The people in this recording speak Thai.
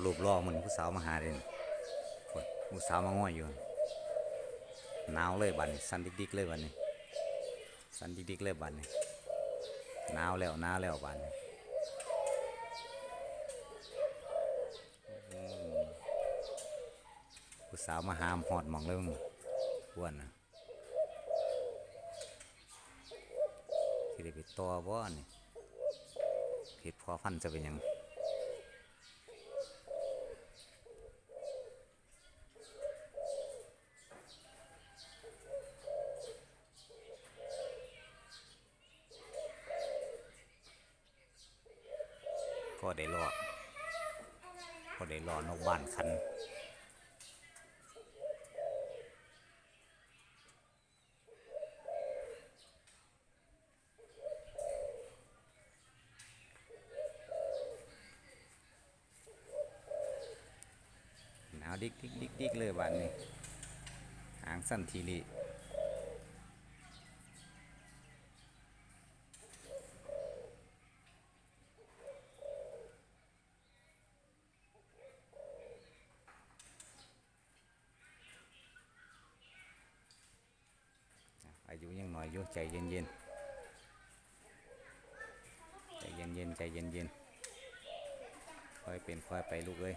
รูปรอเหมือนผู้สาวมาหาเด่นคนผู้สาวมาง้อยอยู่หนาวเลยบัดนี้สั่นดิกๆเลยบัดนี้สั่นดิกๆเลยบัดนี้หนาวแล้วหนาวแล้วบัดนี้ผู้สาวมาหามหอดหมองเลยมึงอ้วนนะที่ได้ไปต่อบ่นี่เห็ดพอพันจะเป็นยังพอได้รอพอได้รอนกบ้านคันหนาวดิกเลยวันนี้หางสั้นทีรีอายุยังน้อยอยู่ใจเย็นใจเย็นค่อยเป็นค่อยไปลูกเอ้ย